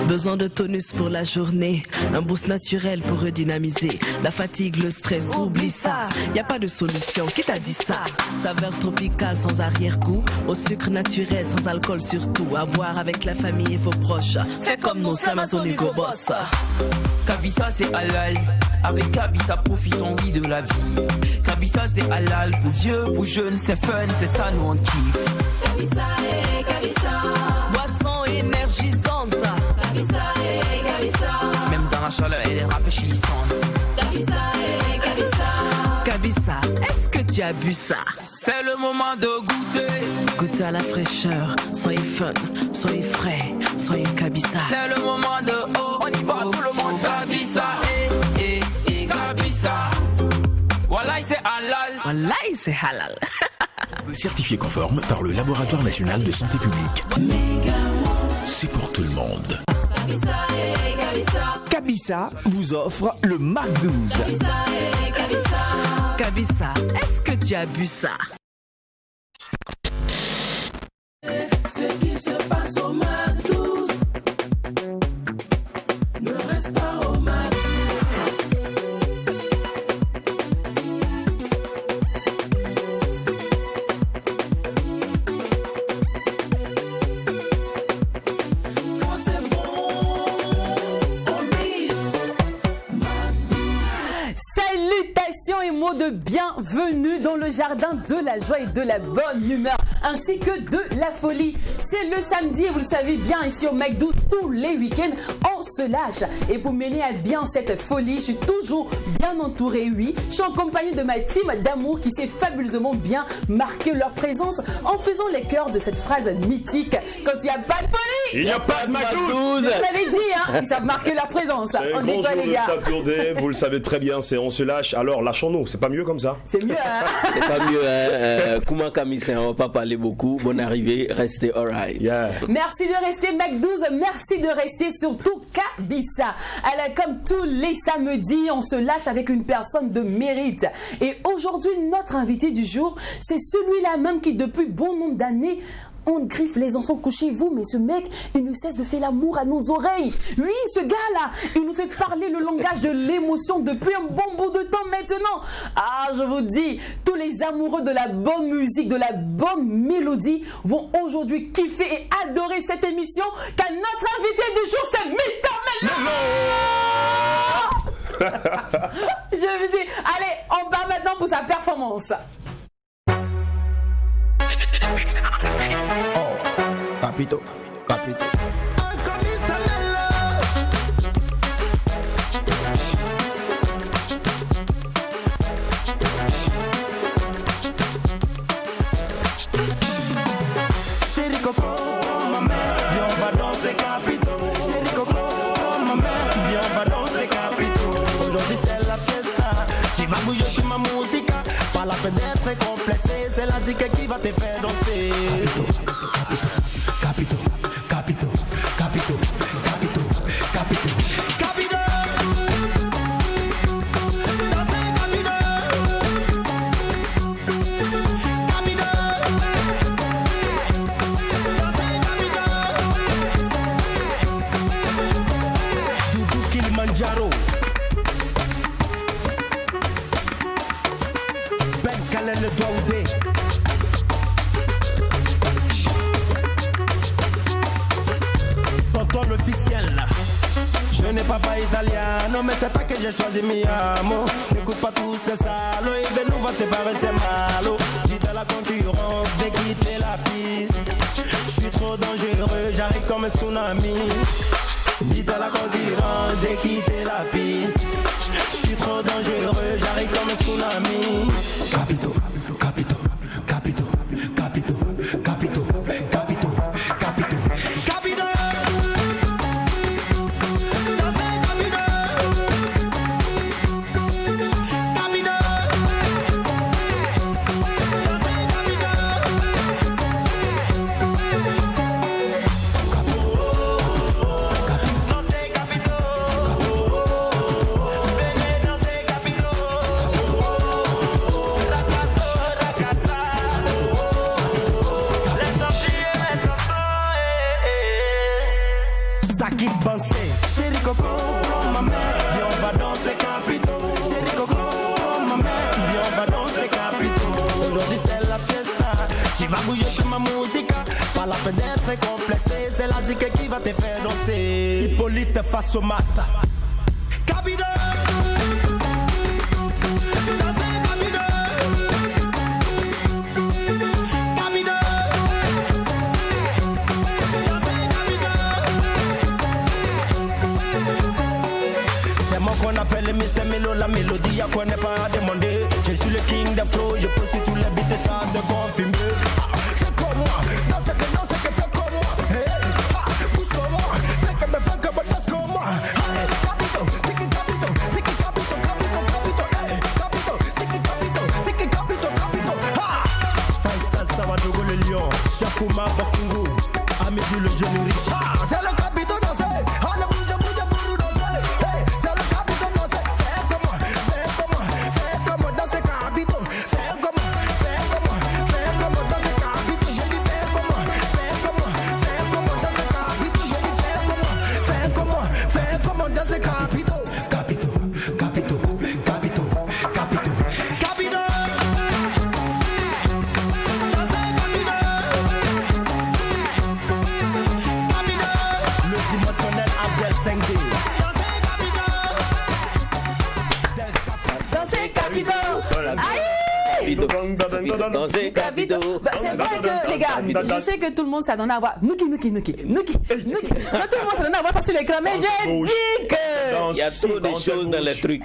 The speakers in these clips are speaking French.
Besoin de tonus pour la journée, un boost naturel pour redynamiser. La fatigue, le stress, oublie ça. Y a pas de solution, qui t'a dit ça? Saveur tropicale sans arrière-goût, au sucre naturel sans alcool surtout. À boire avec la famille et vos proches. Fais comme nos Amazon Hugo Boss. Kabisa c'est halal. Avec Kabisa profitons oui de la vie. Kabisa c'est halal. Pour vieux, pour jeunes, c'est fun, c'est ça nous on kiffe. Kabisa et Kabisa. Boisson énergisante. Kabisa et Kabisa. Même dans la chaleur elle est rafraîchissante. Kabisa et Kabisa. Kabisa, est-ce que tu as bu ça? C'est le moment de goûter. Goûtez à la fraîcheur, soyez fun, soyez frais, soyez Kabisa. C'est le moment de oh, on y va tout le monde. Kabisa et Kabisa. Wallahi c'est halal. Wallahi c'est halal. Certifié conforme par le Laboratoire National de Santé Publique. C'est pour tout le monde. Kabisa et Kabisa. Kabisa vous offre le Mac 12. Kabisa et Kabisa. Kabisa, est-ce que tu as bu ça? Ce qui se passe au Mac 12 ne reste pas au Mac. Quand c'est bon, on bise. Salutations et mots de bienvenue dans le jardin de la joie et de la bonne humeur, ainsi que de la folie. C'est le samedi et vous le savez bien, ici au Mac 12, tous les week-ends, on se lâche. Et pour mener à bien cette folie, je suis toujours bien entourée, oui. Je suis en compagnie de ma team d'amour qui sait fabuleusement bien marquer leur présence en faisant les chœurs de cette phrase mythique. Quand il n'y a pas de folie, Il n'y a pas de Mac 12. vous l'avez dit, hein, ils savent marquer leur présence. On dit quoi les gars? Vous le savez très bien, c'est on se lâche. Alors lâchons-nous, c'est pas mieux comme ça? C'est mieux, hein? C'est pas mieux, hein? Kouma Kamisen, on va pas parler beaucoup. Bonne arrivée, restez alright. Yeah. Merci de rester Mac 12, merci de rester surtout Kabisa. Alors comme tous les samedis, on se lâche avec une personne de mérite. Et aujourd'hui, notre invité du jour, c'est celui-là même qui depuis bon nombre d'années on griffe les enfants, couchez-vous, mais ce mec, il ne cesse de faire l'amour à nos oreilles. Oui, ce gars-là, il nous fait parler le langage de l'émotion depuis un bon bout de temps maintenant. Ah, je vous dis, tous les amoureux de la bonne musique, de la bonne mélodie vont aujourd'hui kiffer et adorer cette émission, car notre invité du jour, c'est Mr. Mello. Je vous dis, allez, on part maintenant pour sa performance. Oh, capito, capito. Chérie Coco, ma mère, viens on va danser capito. Chérie Coco, ma mère, viens on va danser capito. Aujourd'hui c'est la fiesta, tu vas bouger sur ma musique. Pas la peine d'être complexé, c'est la zik qui va te faire danser. Capito, capito, capito, capito, capito, capito. Danser capito. Capito. Danser capito. Doudou Kilimanjaro. Ben Kalen le Douaoudé. Tonton officiel. Je n'ai pas italiano, mais c'est pas que j'ai choisi mi amo. N'écoute pas tous ces salauds, et ben nous va séparer ces malos. Dites à la concurrence de quitter la piste. Je suis trop dangereux, j'arrive comme un tsunami. Dites à la concurrence de quitter la piste. Je suis trop dangereux, j'arrive comme un tsunami. Capito, capito, capito, capito, capito, capito, capito, capito. Danser capito. Capito. Danser capito. Danser capito. Venez danser capito. ça qui se pensait. Chérie Coco, prends ma main, viens on va danser capito. Chérie Coco, prends ma main, viens on va danser capito. Aujourd'hui c'est la fiesta, tu vas bouger sur ma musique. Pas la peine d'être complexé, c'est la zik qui va te faire danser. Hippolyte face au mat. Capito. Qu'on appelle Mr. Melo, la mélodie qu'on n'est pas à demander. Je suis le king de flow, je possède tous les beats et ça c'est confirmé. Fais comme moi, danse que fais comme moi. Bouge comme moi, fais que danse comme moi. Capito, c'est qui capito, c'est qui capito, capito, c'est qui capito. Faisal Samadogo le lion, Chakouma Bakungu, Amédu le jeune riche. C'est le capito dansé, allez bouge pour danser. Danser capito. C'est vrai que les gars, je sais que tout le monde ça donne à voir Nuki. Tu vois, tout le monde ça donne à voir ça sur l'écran, mais j'ai dit que il y a trop de choses dans les trucs.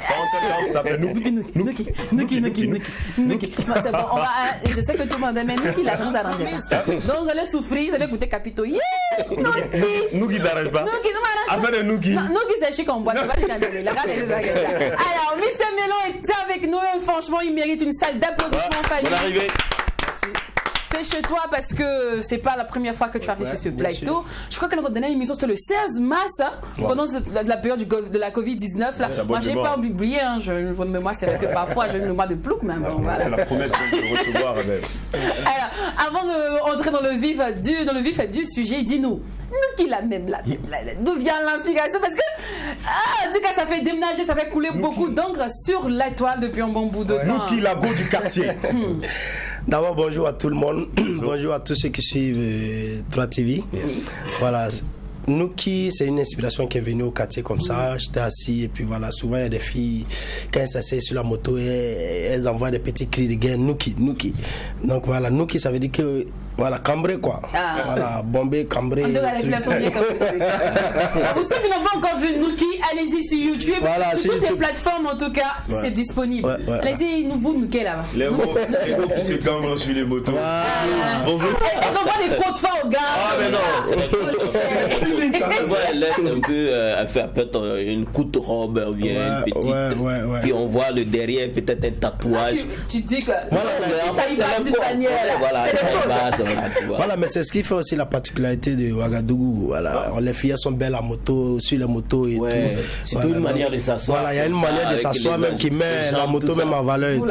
Ça fait Nuki. Non, c'est bon, on va. Je sais que tout le monde aime, mais Nuki là, ça nous arrange pas. Donc vous allez souffrir, vous allez écouter capito. Yeah, Nuki t'arrange pas. Nuki, non m'arrange pas. Affaire de Nuki. Nuki c'est chic en boîte. Alors, Mr. Melo est avec nous et franchement, il mérite une salle d'applaudissements. Bonne arrivée. C'est chez toi parce que c'est pas la première fois que tu arrives sur ce plateau. Je crois que notre dernière émission c'était le 16 mars, hein, pendant la période de la Covid-19. Là. Moi, j'ai pas oublié, hein, votre mémoire, c'est vrai que parfois j'ai une mémoire de plouc, mais bon, voilà. C'est la promesse de recevoir. Alors, avant d'entrer dans le vif du sujet, dis-nous. Nous qui la même, d'où vient l'inspiration? Parce que, en tout cas, ça fait déménager, ça fait couler beaucoup d'encre sur la toile depuis un bon bout de temps. Nous qui la go du quartier. D'abord, bonjour à tout le monde. Bonjour à tous ceux qui suivent 3TV. Voilà. Nuki, c'est une inspiration qui est venue au quartier comme ça. J'étais assis et puis voilà, souvent il y a des filles, quand elles s'asseyent sur la moto, elles envoient des petits cris de guerre, Nuki. Donc voilà, Nuki, ça veut dire que, voilà, cambré quoi. Voilà, bombé, cambré. Pour ceux qui n'ont pas encore vu Nuki, allez-y sur YouTube. Voilà, sur toutes les plateformes en tout cas, c'est disponible. Allez-y, vous Nuki là-bas. Les gars qui se cambrent sur les motos. Bonjour. Ils envoient des codes forts aux gars. Ah mais non. Elle laisse un peu, elle fait peut-être une courte robe ou bien une petite. Puis on voit le derrière, peut-être un tatouage. Tu dis que. Voilà, mais c'est ce qui fait aussi la particularité de Ouagadougou. Voilà, les filles sont belles à moto, sur les motos et tout. C'est toute une manière de s'asseoir. Voilà, il y a une manière de s'asseoir même qui met la moto même en valeur.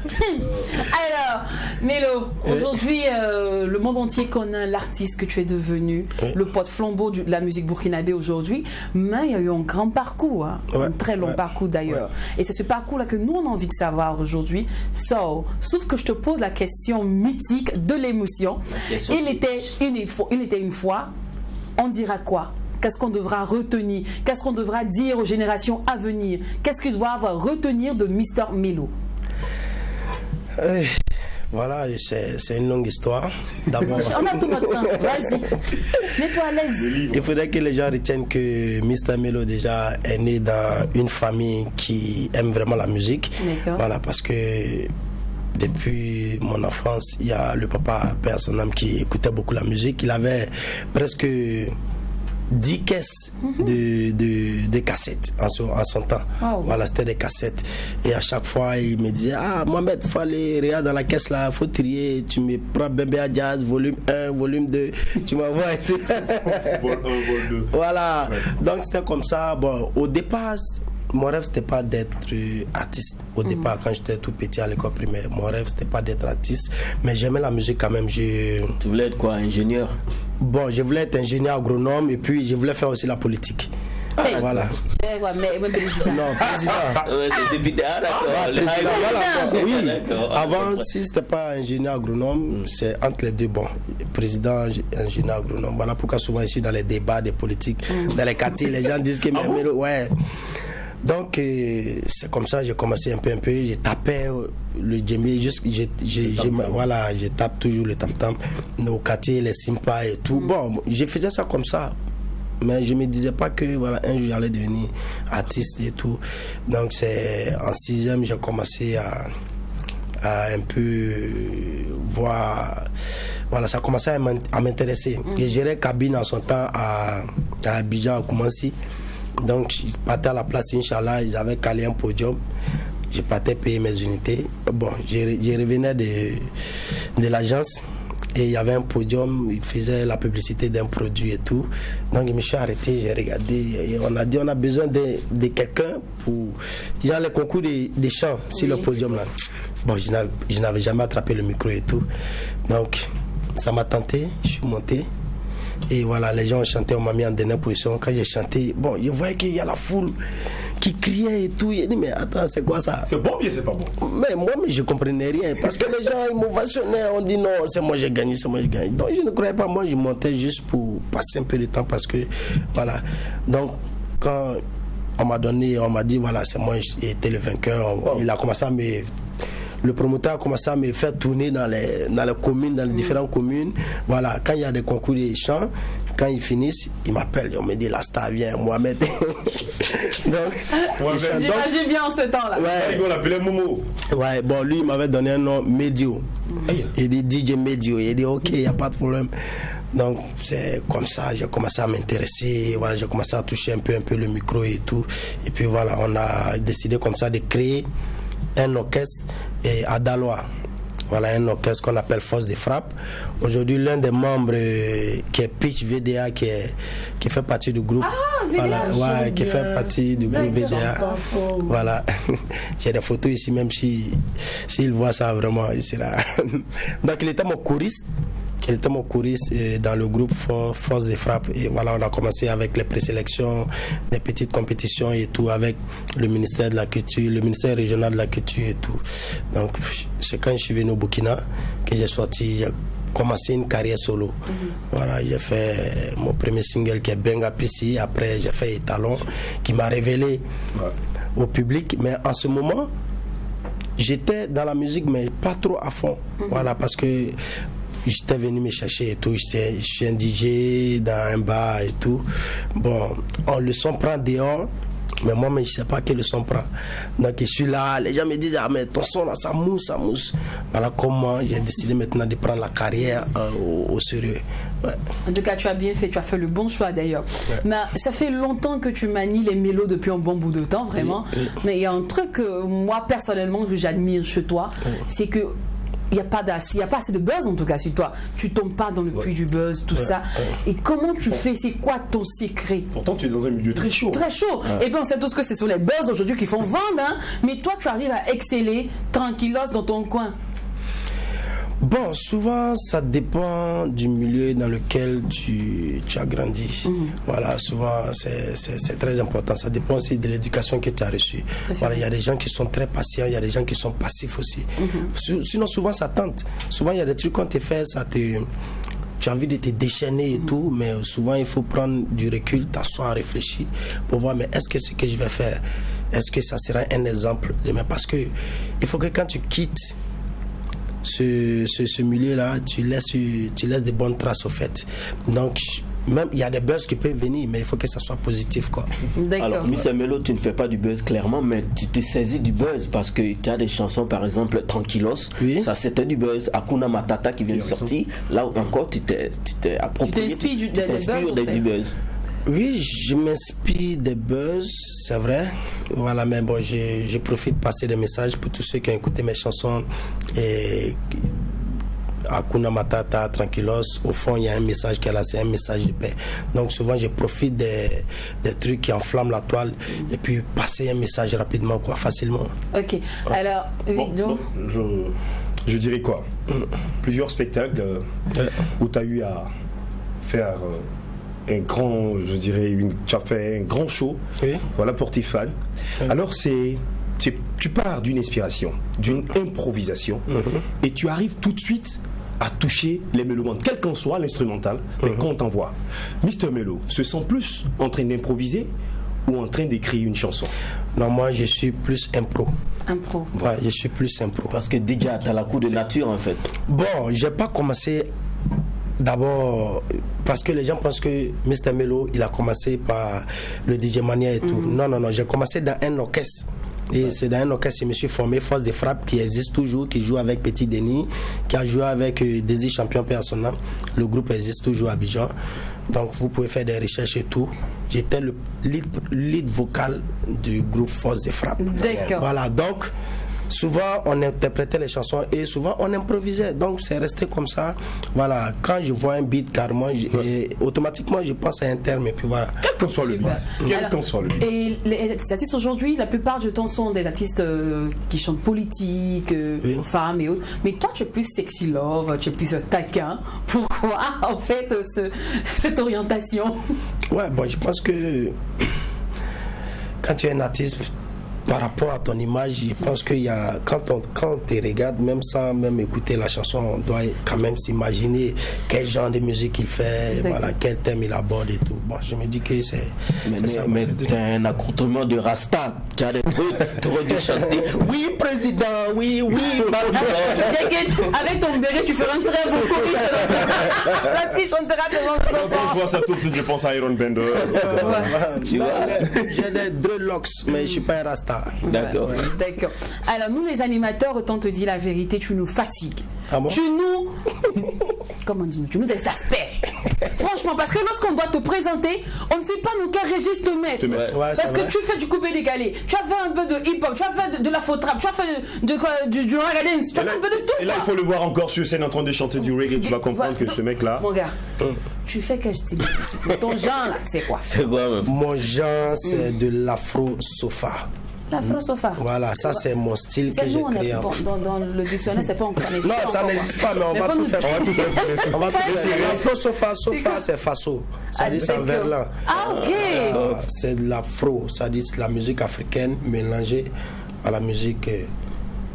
Alors, Melo, aujourd'hui, le monde entier connaît l'artiste que tu es devenu, le porte-flambeau de la musique burkinabé aujourd'hui, mais il y a eu un grand parcours, hein, un très long parcours d'ailleurs. Et c'est ce parcours-là que nous, on a envie de savoir aujourd'hui. Sauf que je te pose la question mythique de l'émotion. Il était une fois, on dira quoi? Qu'est-ce qu'on devra retenir? Qu'est-ce qu'on devra dire aux générations à venir? Qu'est-ce qu'ils doivent retenir de Mr. Melo? Voilà, c'est une longue histoire. D'abord, on a tout notre temps. Vas-y, mets-toi à l'aise. Il faudrait que les gens retiennent que Mr. Melo déjà est né dans une famille qui aime vraiment la musique. Voilà, parce que depuis mon enfance, il y a le papa, père son âme, qui écoutait beaucoup la musique. Il avait presque 10 caisses de cassettes en son temps. Voilà, c'était des cassettes. Et à chaque fois, il me disait: ah, Mohamed, il faut aller, regarde dans la caisse là, il faut trier. Tu me prends Bébé à Jazz, volume 1, volume 2. Tu m'envoies. Vol 1, vol 2. Voilà. Donc, c'était comme ça. Bon, au départ, mon rêve, c'était pas d'être artiste. Au départ, quand j'étais tout petit à l'école primaire, mon rêve, c'était pas d'être artiste. Mais j'aimais la musique quand même. Tu voulais être quoi, ingénieur? Bon, je voulais être ingénieur agronome et puis je voulais faire aussi la politique. Voilà. Mais président. Non, président. C'est député, d'accord. Oui. Avant, si c'était pas ingénieur agronome, c'est entre les deux. Bon, président, ingénieur agronome. Voilà pourquoi souvent ici dans les débats des politiques, dans les quartiers, les gens disent que ouais. Donc c'est comme ça j'ai commencé un peu. Je tapais le djembé, voilà, je tape toujours le tam-tam, nos quartiers, les simpas et tout. Bon, je faisais ça comme ça. Mais je me disais pas que voilà, un jour j'allais devenir artiste et tout. Donc c'est en 6e j'ai commencé à un peu voir, voilà, ça commençait à m'intéresser. J'ai géré cabine en son temps à Abidjan, à Koumansi. Donc je partais à la place Inch'Allah, j'avais calé un podium. Je partais payer mes unités. Bon, je revenais de l'agence. Et il y avait un podium, il faisait la publicité d'un produit et tout. Donc je me suis arrêté, j'ai regardé. Et on a dit on a besoin de quelqu'un pour. Genre les concours des chants sur le podium là. Bon, je n'avais jamais attrapé le micro et tout. Donc ça m'a tenté, je suis monté. Et voilà, les gens ont chanté, on m'a mis en dernière position. Quand j'ai chanté, bon, je voyais qu'il y a la foule qui criait et tout. J'ai dit, mais attends, c'est quoi ça? C'est bon ou bien c'est pas bon? Mais moi, je comprenais rien. Parce que les gens, ils m'ovationnaient. On dit non, c'est moi j'ai gagné, c'est moi j'ai gagné. Donc je ne croyais pas. Moi, je montais juste pour passer un peu de temps parce que, voilà. Donc, quand on m'a donné, on m'a dit, voilà, c'est moi qui étais le vainqueur. Il a commencé à me... Le promoteur a commencé à me faire tourner dans les communes, dans les différentes communes. Voilà, quand il y a des concours de chants, quand ils finissent, ils m'appellent, on me dit la star vient, Mohamed. J'imagine bien en ce temps-là. Ouais. On l'appelait Momo. Ouais, bon, lui, il m'avait donné un nom Medio. Il dit DJ Medio. Il dit ok, il n'y a pas de problème. Donc c'est comme ça, j'ai commencé à m'intéresser, voilà, j'ai commencé à toucher un peu le micro et tout. Et puis voilà, on a décidé comme ça de créer un orchestre à Daloa. Voilà, un orchestre qu'on appelle Force de Frappe. Aujourd'hui, l'un des membres qui est Pitch VDA, qui fait partie du groupe. Ah, VDA, voilà, ouais, qui fait partie du groupe VDA. Voilà. J'ai des photos ici, même s'il voit ça vraiment, il sera. Donc, il était mon choriste. Il était mon choriste dans le groupe Force de Frappe. Et voilà, on a commencé avec les présélections, des petites compétitions et tout, avec le ministère de la Culture, le ministère régional de la Culture et tout. Donc, c'est quand je suis venu au Burkina que j'ai commencé une carrière solo. Voilà, j'ai fait mon premier single qui est Benga PC. Après, j'ai fait Étalon, qui m'a révélé au public. Mais en ce moment, j'étais dans la musique, mais pas trop à fond. Voilà, parce que j'étais venu me chercher et tout, je suis un DJ dans un bar et tout. Bon, le son prend dehors, mais moi, je ne sais pas quel son prend. Donc je suis là, les gens me disent, ah mais ton son là, ça mousse. Voilà comment j'ai décidé maintenant de prendre la carrière au sérieux. Ouais. En tout cas, tu as bien fait, tu as fait le bon choix d'ailleurs. Ouais. Mais ça fait longtemps que tu manies les mélos depuis un bon bout de temps, vraiment. Oui. Mais il y a un truc que moi, personnellement, que j'admire chez toi, c'est que il n'y a pas assez de buzz en tout cas sur toi. Tu tombes pas dans le puits du buzz, tout ça. Et comment tu fais? C'est quoi ton secret? Pourtant, tu es dans un milieu très chaud. Très chaud. Et bien, on sait tous que c'est sur les buzz aujourd'hui qui font vendre. Hein? Mais toi, tu arrives à exceller tranquillos dans ton coin. Bon, souvent, ça dépend du milieu dans lequel tu as grandi. Voilà, souvent, c'est très important. Ça dépend aussi de l'éducation que tu as reçue. Voilà, il y a des gens qui sont très patients, il y a des gens qui sont passifs aussi. Sinon, souvent, ça tente. Souvent, il y a des trucs qu'on te fait, tu as envie de te déchaîner et tout, mais souvent, il faut prendre du recul, t'asseoir, réfléchir pour voir, mais est-ce que ce que je vais faire, est-ce que ça sera un exemple demain? Parce que il faut que quand tu quittes ce milieu-là, tu laisses des bonnes traces au fait. Donc, même il y a des buzz qui peuvent venir, mais il faut que ça soit positif, quoi. Alors, Mr Melo, tu ne fais pas du buzz clairement, mais tu te saisis du buzz parce que tu as des chansons, par exemple, Tranquilos, ça c'était du buzz. Hakuna Matata qui vient de sortir, là encore tu t'es approprié. Tu t'inspires du buzz. Oui, je m'inspire des buzz, c'est vrai. Voilà, mais bon, je profite de passer des messages pour tous ceux qui ont écouté mes chansons. Et Hakuna Matata, Tranquilos, au fond, il y a un message qui est là, c'est un message de paix. Donc souvent, je profite des trucs qui enflamment la toile et puis passer un message rapidement, quoi, facilement. Ok, alors, donc... Je dirais quoi? Plusieurs spectacles où tu as eu à faire un grand, je dirais, tu as fait un grand show, voilà, pour tes fans. Alors tu pars d'une inspiration, d'une improvisation, et tu arrives tout de suite à toucher les mélomanes, quel qu'en soit l'instrumental, mais quand on t'envoie. Mr. Melo se sent plus en train d'improviser ou en train d'écrire une chanson? Non, moi je suis plus impro. Ouais, je suis plus impro. Parce que déjà, tu as la coup de nature en fait. Bon, j'ai pas commencé d'abord parce que les gens pensent que Mr. Melo, il a commencé par le DJ Mania et tout. Non, j'ai commencé dans un orchestre. Et c'est dans un orchestre que je me suis formé, Force de Frappe, qui existe toujours, qui joue avec Petit Denis, qui a joué avec Désir Champion Personnel. Le groupe existe toujours à Abidjan. Donc vous pouvez faire des recherches et tout. J'étais le lead vocal du groupe Force de Frappe. D'accord. Voilà, donc souvent on interprétait les chansons et souvent on improvisait, donc c'est resté comme ça. Voilà, quand je vois un beat carrément, automatiquement je pense à un terme et puis voilà. Quel qu'en soit le beat. Et les artistes aujourd'hui, la plupart du temps sont des artistes qui chantent politique, femmes et autres. Mais toi tu es plus sexy love, tu es plus taquin. Pourquoi en fait cette orientation? Ouais, bon, je pense que quand tu es un artiste, par rapport à ton image, je pense qu'il y a, quand tu regardes, même sans même écouter la chanson, on doit quand même s'imaginer quel genre de musique il fait, voilà, quel thème il aborde et tout. Bon, je me dis que c'est ça. Mais tu as un accoutrement de Rasta, tu as des trucs, tu aurais dû chanter oui président, oui, avec ton béret, tu feras un très beau choriste parce qu'il chantera tellement de chansons. Quand je vois ça tout de suite, je pense à Iron Bender. Tu vois, j'ai des dreadlocks, mais je suis pas un Rasta. D'accord. D'accord. Alors nous les animateurs, autant te dire la vérité, tu nous fatigues. Ah bon? Tu nous exaspères. Franchement, parce que lorsqu'on doit te présenter, on ne sait pas dans quel registre te mettre. Ouais, parce que tu fais du coupé décalé, tu as fait un peu de hip-hop, tu as fait de la faux trap, tu as fait du reggae dance, tu as fait un peu de tout. Et là, il faut le voir encore sur scène en train de chanter du reggae, tu vas comprendre que ce mec-là. Mon gars, tu fais quel style? Ton genre là, c'est quoi? C'est quoi même? Mon genre, c'est de l'afro-sofa. L'afro-sofa. Voilà, ça c'est mon style que j'ai créé. Dans le dictionnaire, c'est pas encore. Non, ça n'existe pas, mais on va tout faire. On va tout faire. L'afro-sofa, c'est faso. Ça dit c'est un verlan. Ah, ok. C'est de l'afro, ça dit c'est la musique africaine mélangée à la musique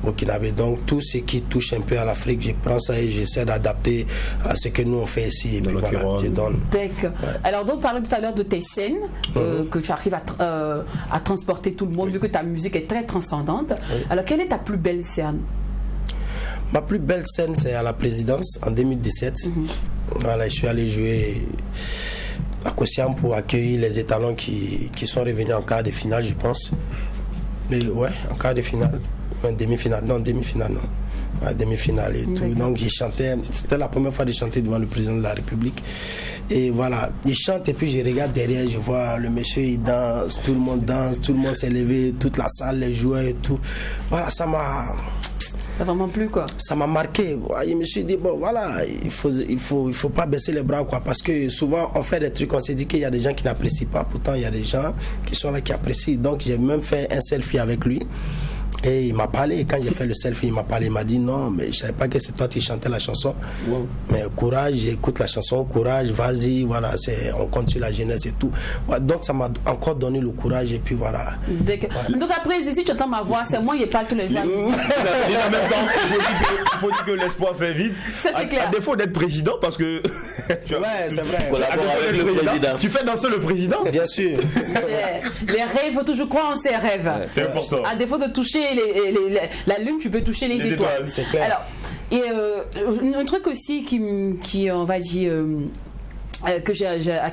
burkinabé. Donc tout ce qui touche un peu à l'Afrique, je prends ça et j'essaie d'adapter à ce que nous on fait ici. Et puis voilà, je donne. D'accord. Ouais. Alors donc parlais tout à l'heure de tes scènes, que tu arrives à transporter tout le monde, vu que ta musique est très transcendante. Alors quelle est ta plus belle scène? Ma plus belle scène, c'est à la présidence en 2017. Voilà, je suis allé jouer à Kossiam pour accueillir les étalons qui sont revenus en quart de finale, je pense. Mais ouais, en quart de finale. Demi-finale, non. Ouais, demi-finale et tout. Donc j'ai chanté, c'était la première fois de chanter devant le président de la République. Et voilà, il chante et puis je regarde derrière, je vois le monsieur, il danse, tout le monde s'est levé, toute la salle, les joueurs et tout. Voilà, ça m'a vraiment plu quoi. Ça m'a marqué. Je me suis dit bon voilà, il faut pas baisser les bras quoi, parce que souvent on fait des trucs, on s'est dit qu'il y a des gens qui n'apprécient pas, pourtant il y a des gens qui sont là qui apprécient. Donc j'ai même fait un selfie avec lui. Et il m'a parlé, et quand j'ai fait le selfie, il m'a parlé, il m'a dit non, mais je savais pas que c'est toi qui chantais la chanson. Mais courage, écoute la chanson, courage, vas-y, voilà, on compte sur la jeunesse et tout. Donc ça m'a encore donné le courage et puis voilà. Donc après, si tu entends ma voix, c'est moi qui parle tous les jours. En même temps, il faut dire que l'espoir fait vivre. Ça c'est clair. À défaut d'être président, parce que. Ouais, c'est vrai. Avec le président. Tu fais danser le président? Bien sûr. Les rêves, il faut toujours croire en ses rêves. Ouais, c'est important. À défaut de toucher la lune, tu peux toucher les étoiles. C'est clair. Alors, et un truc aussi qui on va dire que j'ai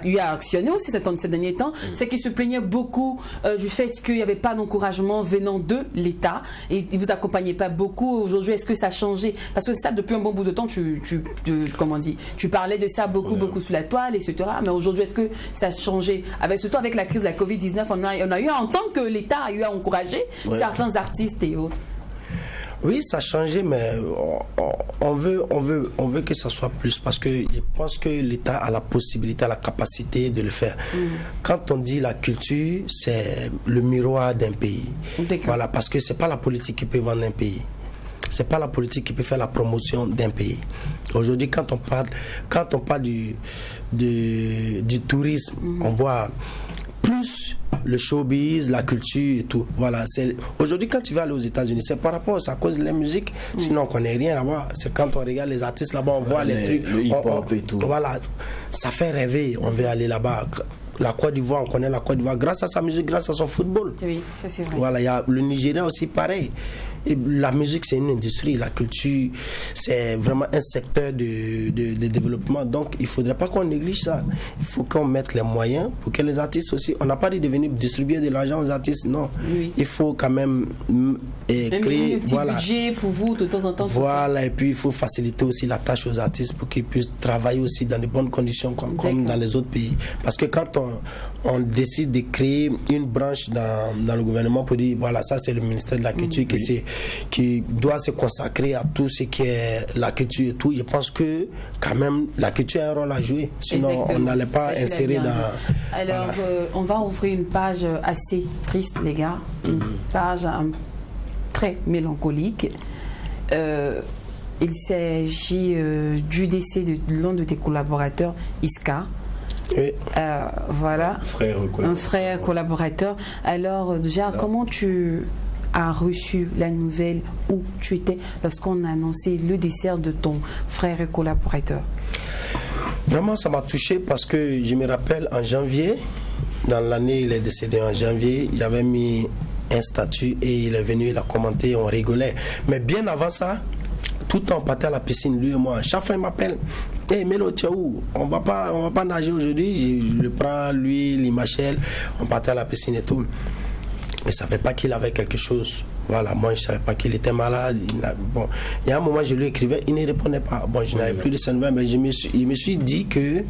eu à actionner aussi ces derniers temps, c'est qu'il se plaignait beaucoup du fait qu'il n'y avait pas d'encouragement venant de l'État et il ne vous accompagnait pas beaucoup. Aujourd'hui, est-ce que ça a changé? Parce que ça, depuis un bon bout de temps, tu parlais de ça beaucoup sur la toile, etc. Mais aujourd'hui, est-ce que ça a changé? Surtout avec la crise de la Covid-19, on a eu à entendre que l'État a eu à encourager certains artistes et autres. Oui, ça a changé, mais on veut que ça soit plus, parce que je pense que l'État a la possibilité, a la capacité de le faire. Quand on dit la culture, c'est le miroir d'un pays. Voilà, parce que c'est pas la politique qui peut vendre un pays. c'est pas la politique qui peut faire la promotion d'un pays. Aujourd'hui, quand on parle du tourisme, on voit plus le showbiz, la culture et tout. Voilà, aujourd'hui quand tu vas aller aux États-Unis, c'est par rapport à cause de la musique, sinon on connaît rien là-bas. C'est quand on regarde les artistes là-bas, on voit les trucs, le hip-hop et tout. Voilà, ça fait rêver, on veut aller là-bas. La Côte d'Ivoire, on connaît la Côte d'Ivoire grâce à sa musique, grâce à son football. Oui, ça c'est vrai. Voilà, il y a le Nigeria aussi pareil. Et la musique, c'est une industrie, la culture, c'est vraiment un secteur de développement. Donc, il ne faudrait pas qu'on néglige ça. Il faut qu'on mette les moyens pour que les artistes aussi... On n'a pas dit de venir distribuer de l'argent aux artistes, non. Oui. Il faut quand même créer... un petit budget pour vous, de temps en temps. Voilà, et puis il faut faciliter aussi la tâche aux artistes pour qu'ils puissent travailler aussi dans de bonnes conditions, comme dans les autres pays. Parce que quand on décide de créer une branche dans le gouvernement pour dire, voilà, ça c'est le ministère de la Culture qui doit se consacrer à tout ce qui est la culture et tout, je pense que quand même la culture a un rôle à jouer. Sinon, exactement. On n'allait pas insérer dans... Alors, on va ouvrir une page assez triste, les gars. Une page très mélancolique. Il s'agit du décès de l'un de tes collaborateurs, Iska. Oui. Voilà. Un frère collaborateur. Alors, déjà, comment tu a reçu la nouvelle où tu étais lorsqu'on a annoncé le décès de ton frère et collaborateur? Vraiment, ça m'a touché parce que je me rappelle en janvier, dans l'année il est décédé en janvier, j'avais mis un statut et il est venu, il a commenté, on rigolait. Mais bien avant ça, tout le temps on partait à la piscine, lui et moi. Chaque fois il m'appelle, hey Melo, tu es où? On va pas nager aujourd'hui. Je le prends, lui, Limachel, on partait à la piscine et tout. Je ne savais pas qu'il avait quelque chose. Voilà, moi je ne savais pas qu'il était malade. Bon, il y a un moment je lui écrivais, il ne répondait pas. Bon, je n'avais plus de ses nouvelles, mais je me suis dit que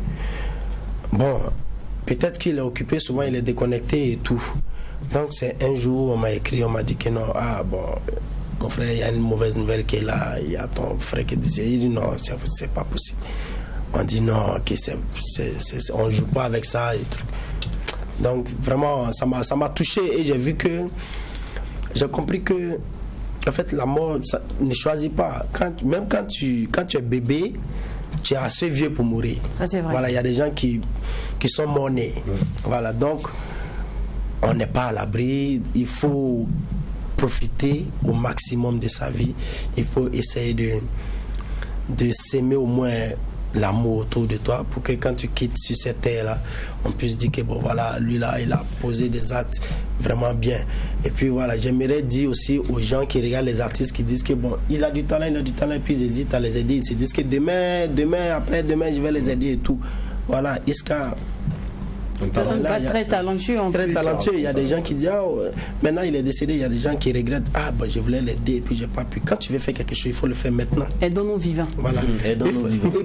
bon, peut-être qu'il est occupé, souvent il est déconnecté et tout. Donc c'est un jour, on m'a écrit, on m'a dit que non, mon frère, il y a une mauvaise nouvelle qui est là, il y a ton frère qui est décédé. Il dit non, c'est pas possible. On dit non, okay, on ne joue pas avec ça et trucs. Donc vraiment, ça m'a touché et j'ai vu que, j'ai compris que, en fait, la mort, ça ne choisit pas. Même quand tu es bébé, tu es assez vieux pour mourir. Ah, c'est vrai. Voilà, il y a des gens qui sont morts-nés. Voilà, donc, on n'est pas à l'abri. Il faut profiter au maximum de sa vie. Il faut essayer de s'aimer au moins l'amour autour de toi pour que quand tu quittes sur cette terre-là, on puisse dire que bon voilà, lui là, il a posé des actes vraiment bien. Et puis voilà, j'aimerais dire aussi aux gens qui regardent les artistes qui disent que bon, il a du talent, et puis ils hésitent à les aider. Ils se disent que demain, après-demain, je vais les aider et tout. Voilà, Iska, un gars très talentueux. Très talentueux. Il y a des gens qui disent maintenant il est décédé. Il y a des gens qui regrettent je voulais l'aider et puis j'ai pas pu. Quand tu veux faire quelque chose, il faut le faire maintenant. Aidons-nous vivants. Voilà. Et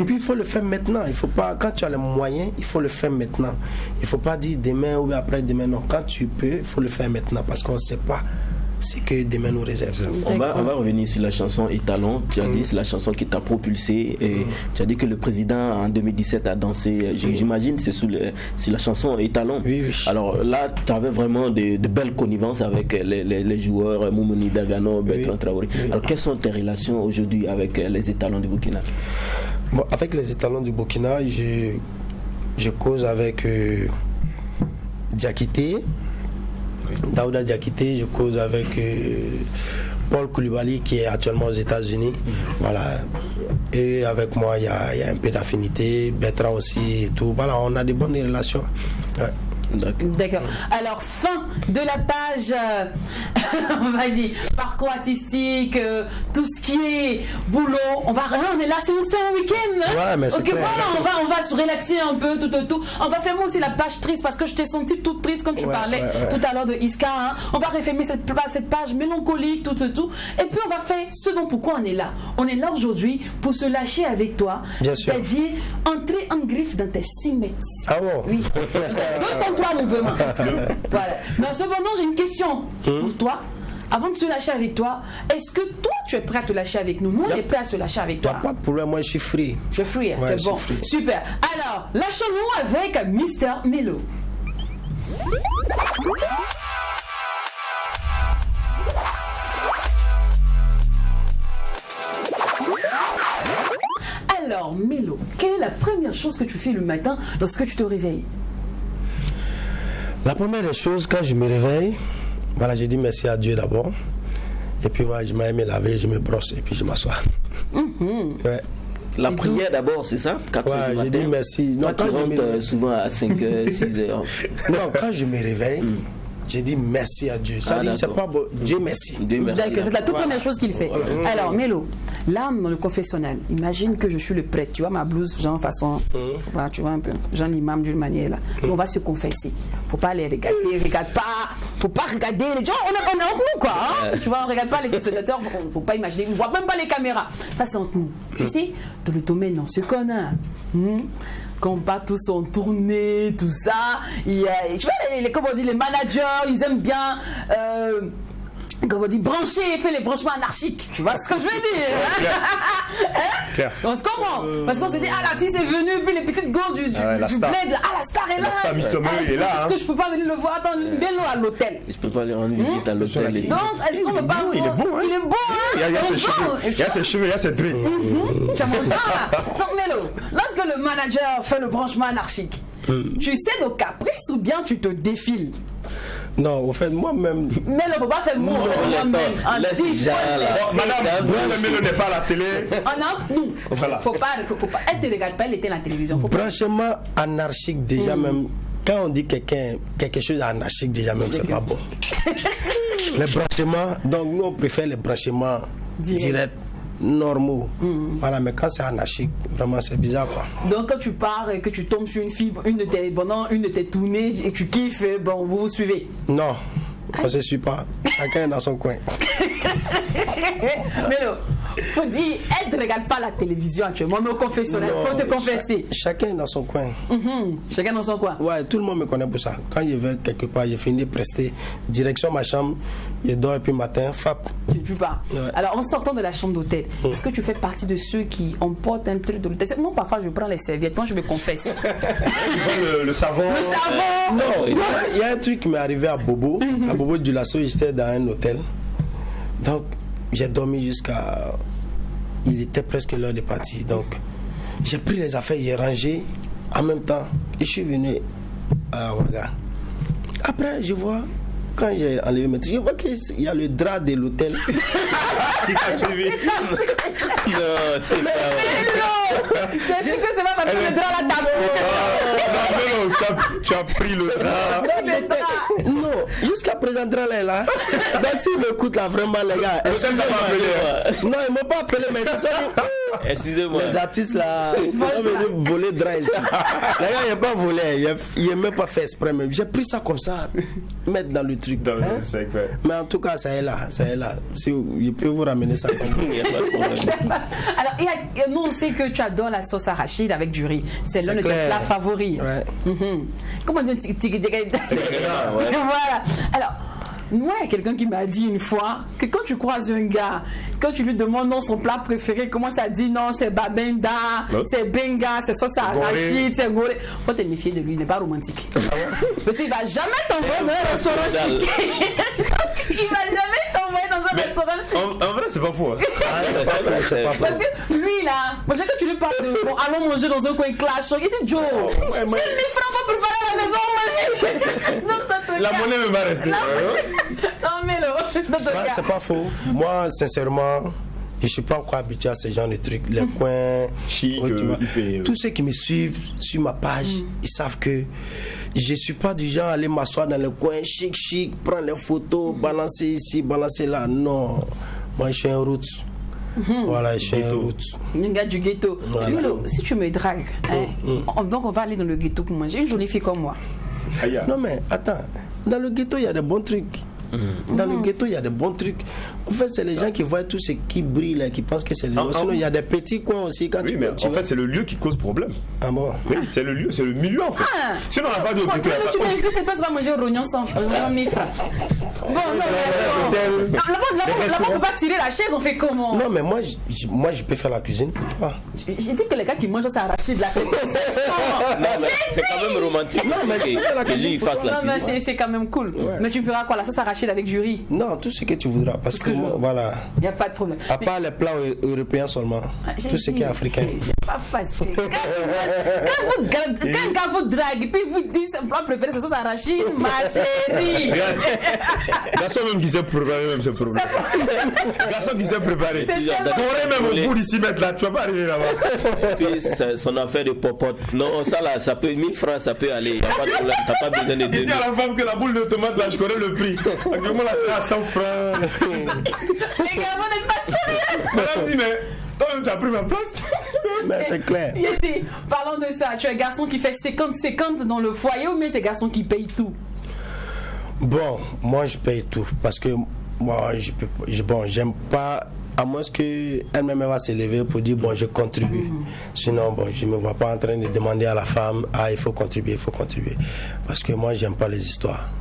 puis il faut le faire maintenant. Il faut pas, quand tu as les moyens, il faut le faire maintenant. Il faut pas dire demain ou après-demain. Non, quand tu peux, il faut le faire maintenant parce qu'on ne sait pas ce que demain nous réserve. On va revenir sur la chanson Étalon. Tu as dit c'est la chanson qui t'a propulsé et tu as dit que le président en 2017 a dansé. J'imagine c'est sur la chanson Étalon. Oui. Alors là, tu avais vraiment de belles connivences avec les joueurs Moumouni Dagano, Bertrand Traoré. Alors quelles sont tes relations aujourd'hui avec les Étalons du Burkina? Bon, avec les Étalons du Burkina, je cause avec Diakité, Daouda Diakité, je cause avec Paul Koulibaly qui est actuellement aux États-Unis. Voilà. Et avec moi, il y a un peu d'affinité, Bertrand aussi et tout. Voilà, on a de bonnes relations. Ouais. D'accord. Alors, fin de la page, vas-y, parcours artistique, tout ce qui est boulot. On est là, c'est un week-end. Hein? Ouais, mais c'est clair. Voilà, on va se relaxer un peu, tout. On va fermer aussi la page triste parce que je t'ai senti toute triste quand tu parlais tout à l'heure de Iska. Hein? On va refermer cette page mélancolique, tout. Et puis on va faire ce dont pourquoi on est là. On est là aujourd'hui pour se lâcher avec toi. Bien sûr. C'est-à-dire entrer en griffe dans tes 6 mètres. Ah bon? Oui. Mouvement. Voilà. Mais cependant, j'ai une question pour toi. Avant de se lâcher avec toi, est-ce que toi, tu es prêt à te lâcher avec nous? Nous, on est prêt à se lâcher avec toi. Pas de problème, moi, je suis free. Je suis free, c'est bon. Super. Alors, lâchons-nous avec Mr. Melo. Alors, Mélo, quelle est la première chose que tu fais le matin lorsque tu te réveilles? La première des choses, quand je me réveille, voilà, j'ai dit merci à Dieu d'abord. Et puis voilà, je m'aime me laver, je me brosse et puis je m'assois. Ouais. La prière d'abord, c'est ça? 4 heures du j'ai matin. dit merci. Toi, tu rentres souvent à 5h, 6h. Non, quand je me réveille, j'ai dit merci à Dieu. Ça dit, c'est pas beau. Dieu merci. D'accord, c'est la toute première chose qu'il fait. Alors, Mélo, là, dans le confessionnal, imagine que je suis le prêtre, tu vois ma blouse, genre façon, voilà, tu vois un peu, genre l'imam d'une manière là. On va se confesser. Faut pas les regarder, faut pas regarder les gens, on est entre nous quoi. Hein? Tu vois, on regarde pas les spectateurs, faut pas imaginer, on voit même pas les caméras. Ça, c'est entre nous. Tu sais, dans le domaine, on se connaît. Quand pas tous en tournée, tout ça. Tu vois, comment on dit, les managers, ils aiment bien, comment on dit, brancher, faire les branchements anarchiques. Tu vois ce que je veux dire? Claire. On se comprend. Parce qu'on se dit, l'artiste est venu, puis les petites go du bled, là. La star est là. La star Mistomo, il est là. Est-ce que je peux pas venir le voir dans Bello à l'hôtel? Je peux pas aller rendre visite à l'hôtel. Donc, est-ce qu'on peut pas. Il est beau, hein? Il est beau, hein? Il y a ses cheveux, il y a ses cheveux, il y a ses trucs. C'est mon genre, là. Donc, Mélo, lorsque le manager fait le branchement anarchique, tu cèdes au caprice ou bien tu te défiles? Non, au fait, moi-même. Mélo, faut pas faire moi-même. Madame, Mélo n'est pas à la télé. Non, voilà. Faut pas. Elle te regarde pas, elle était à la télévision. Branchement anarchique, déjà même. Quand on dit quelque chose anarchique, déjà même, c'est pas bon. Les branchements, donc nous on préfère les branchements directs, normaux. Voilà, mais quand c'est anarchique, vraiment c'est bizarre quoi. Donc quand tu pars et que tu tombes sur une fille, pendant une de tes tournées et tu kiffes, bon, vous suivez? Non, on se suit pas. Chacun est dans son coin. Mais non, faut dire, elle ne regarde pas la télévision actuellement, mais au confessionnel, il faut te confesser. Chacun est dans son coin. Chacun dans son coin. Ouais, tout le monde me connaît pour ça. Quand je vais quelque part, je finis de prester, direction ma chambre, je dors et puis matin, fap. Tu ne peux pas. Ouais. Alors en sortant de la chambre d'hôtel, est-ce que tu fais partie de ceux qui emportent un truc de l'hôtel? Moi parfois je prends les serviettes, moi je me confesse. le savon. Le savon. Non, il y a un truc qui m'est arrivé à Bobo. À Bobo du Lasso, j'étais dans un hôtel. Donc j'ai dormi jusqu'à... Il était presque l'heure de partir. Donc j'ai pris les affaires, j'ai rangé en même temps et je suis venu à Ouaga. Après je vois, quand j'ai enlevé mes trucs, je vois qu'il y a le drap de l'hôtel qui t'a suivi. Non, c'est pas vrai. Je sais que c'est pas parce que le drap là t'as tu as pris le drap. Non, jusqu'à présent, le drap là est là. Donc s'il m'écoute là, vraiment les gars, excusez-moi. Non, ils m'ont pas appelé, mais c'est ça. Excusez-moi. Les artistes là, ils vont venir voler drap ici. Les gars, ils n'ont pas volé, ils n'ont même pas fait exprès. J'ai pris ça comme ça, mettre dans le truc. Dans le sac, ouais. Mais en tout cas, ça est là, ça est là. Si je peux vous ramener ça comme Alors, nous on sait que tu adores la sauce arachide avec du riz. C'est l'un de tes plats favoris. Ouais. Comment on dit Voilà. Alors, moi, il y a quelqu'un qui m'a dit une fois que quand tu croises un gars, quand tu lui demandes non son plat préféré, comment ça dit non, c'est babenda, c'est benga, c'est sauce arachide, c'est goré. Faut te méfier de lui, il n'est pas romantique. Parce qu'il va jamais t'envoyer dans un restaurant chic. Il va jamais t'envoyer dans un restaurant chic. En vrai, c'est pas faux. Parce que lui là, moi j'ai que tu lui parles de bon, allons manger dans un coin clash, il dit Joe, c'est 1000 francs pour préparer à la maison, manger. La monnaie ne va rester. Non mais c'est pas faux. Moi, sincèrement, je suis pas encore habitué à ce genre de trucs. Les coins chic, tous ceux qui me suivent sur ma page, ils savent que je suis pas du genre à aller m'asseoir dans le coin chic, prendre les photos, balancer ici, balancer là. Non, moi je suis un route. Voilà, je suis un route. Un gars du ghetto. Voilà. Si tu me dragues, donc on va aller dans le ghetto pour manger une jolie fille comme moi. Non mais attends, dans le ghetto il y a des bons trucs. Dans le ghetto, il y a des bons trucs. En fait, c'est les gens qui voient tout ce qui brille là, qui pensent que c'est le lieu. Sinon, il y a des petits coins aussi. Quand oui, mais en fait, c'est le lieu qui cause problème. Ah bon? Oui, c'est le lieu, c'est le milieu en fait. Sinon, on n'a pas de ghetto. Tu m'invites, tu passes pas manger au rognon sans 1000 francs. Bon, non, là-bas, on peut pas tirer la chaise, on fait comment? Non, mais moi, je peux faire la cuisine pour toi. J'ai dit que les gars qui mangent ça arraché de la fête. C'est quand même romantique. Non, mais que lui, il fasse la cuisine. C'est quand même cool. Mais tu feras quoi? La sauce arrachée machine avec du riz? Non, tout ce que tu voudras. Parce que voilà. Il n'y a pas de problème. À part les plats européens seulement. Tout ce qui est africain. C'est pas facile. Quand un gars vous drague, puis vous dit son plat préféré, c'est sauce arachide, ma chérie. Garçon même qui s'est préparé, même c'est problème. Garçon qui s'est préparé. T'aurais même au bout d'ici mettre là, tu vas pas arriver là-bas. Puis son affaire de popote. Non, ça là, ça peut 1000 francs, ça peut aller. Y a pas de problème, t'as pas besoin de Il dit à la femme que la boule de tomate là, je connais le prix. Actuellement là, c'est à 100 francs. Les gars, vous n'êtes pas sérieux. Madame dit, mais toi-même tu as pris ma place. Mais c'est clair. Parlons de ça. Tu es un garçon qui fait 50-50 dans le foyer ou bien c'est un garçon qui paye tout? Bon, moi je paye tout. Parce que moi, j'aime pas. À moins qu'elle-même va s'élever pour dire bon, je contribue. Sinon, bon, je ne me vois pas en train de demander à la femme, ah, il faut contribuer, il faut contribuer. Parce que moi, j'aime pas les histoires.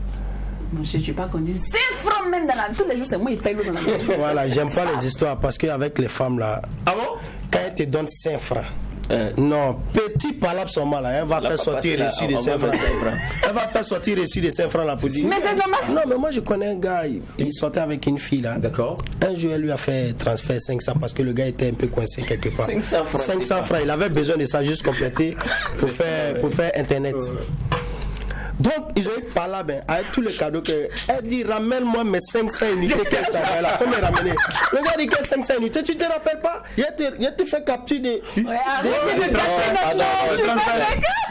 Bon, je ne sais pas qu'on dise 5 francs même dans la... Tous les jours, c'est moi qui paye l'eau dans la maison. Voilà, j'aime pas les histoires parce qu'avec les femmes là, ah bon? Quand elles te donnent 5 francs, non, petit palabre seulement là, elle va faire sortir reçu de 5 francs. Elle va faire sortir reçu de 5 francs là pour dire. Mais c'est normal. Non, mais moi je connais un gars, il sortait avec une fille là. D'accord. Un jour, elle lui a fait transfert 500 parce que le gars était un peu coincé quelque part. 500 francs. 500 francs, il avait besoin de ça juste compléter pour faire internet. Donc, ils ont eu par là, avec tous les cadeaux que. Elle dit, ramène-moi mes 500 unités qu'elle t'a envoyées là. Comment ramener? Le gars dit que 500 unités, tu te rappelles pas? Il te fait capture de. Ouais, arrêtez de cacher notre nom.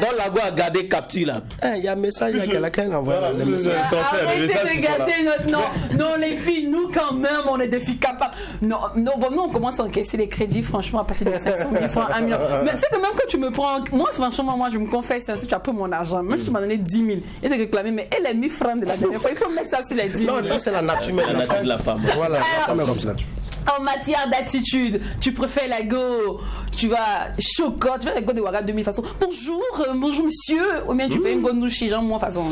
Donc, la go a gardé capture là. Il y a un message là qu'elle envoie. Arrêtez de garder notre nom. Non, les filles, nous quand même, on est des filles capables. Non, nous on commence à encaisser les crédits, franchement, à partir de 500 000 francs, 1 million. Mais tu sais que même quand tu me prends. Moi, franchement, moi, je me confesse, si tu as pris mon argent, même si tu m'as donné 10 000. Et c'est réclamé, mais elle a 1000 francs de la dernière fois. Il faut mettre ça sur les 10 000. Non, ça c'est la nature même. La nature de la femme. Voilà, la femme est comme ça. En matière d'attitude, tu préfères la go, tu vas chocolat, tu fais la go de Ouaga 2000 façon. Bonjour, bonjour monsieur. Ou bien tu fais une go nouchi, genre moi façon.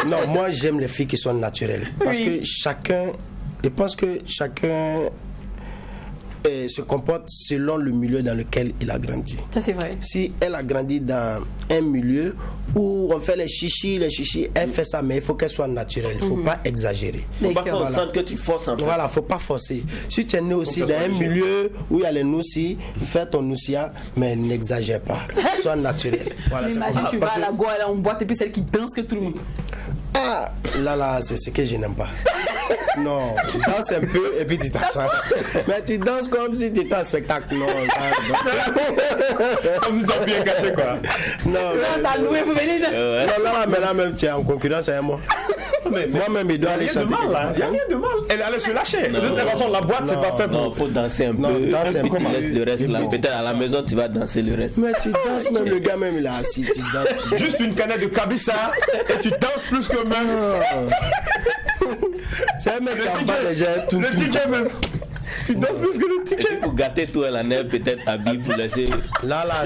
Non, moi j'aime les filles qui sont naturelles. Parce que chacun, je pense que chacun se comporte selon le milieu dans lequel il a grandi. Ça c'est vrai. Si elle a grandi dans un milieu où on fait les chichis, elle fait ça, mais il faut qu'elle soit naturelle. Il ne faut pas exagérer. Il ne faut pas qu'on sente que tu forces en fait. Voilà, il ne faut pas forcer. Si tu es né aussi dans un milieu où il y a les noussis, fais ton noussia, mais n'exagère pas. Sois naturel. Voilà, imagine, tu vas à la Goa, en boîte, et puis celle qui danse que tout le monde. Ah, là, c'est ce que je n'aime pas. Non, tu danses un peu et puis tu t'achètes. Mais tu danses comme si tu étais en spectacle. Non, comme si tu as bien caché quoi. Non, t'as loué, vous venez de. Non, là, maintenant même tu es en concurrence avec moi. Moi-même, il doit aller chanter. Il n'y a rien de mal. Elle allait se lâcher. De toute façon, la boîte, c'est pas fait pour. Non, il faut danser un peu. Puis tu laisses le reste là. Peut-être à la maison, tu vas danser le reste. Mais tu danses, même le gars, même il est assis. Tu danses. Juste une canette de Kabissa et tu danses plus que même. C'est un mec qui emballe les gens tout. Le ticket même. Tu danses plus que le ticket. Pour gâter tout, la neige peut-être habille pour laisser. Là, la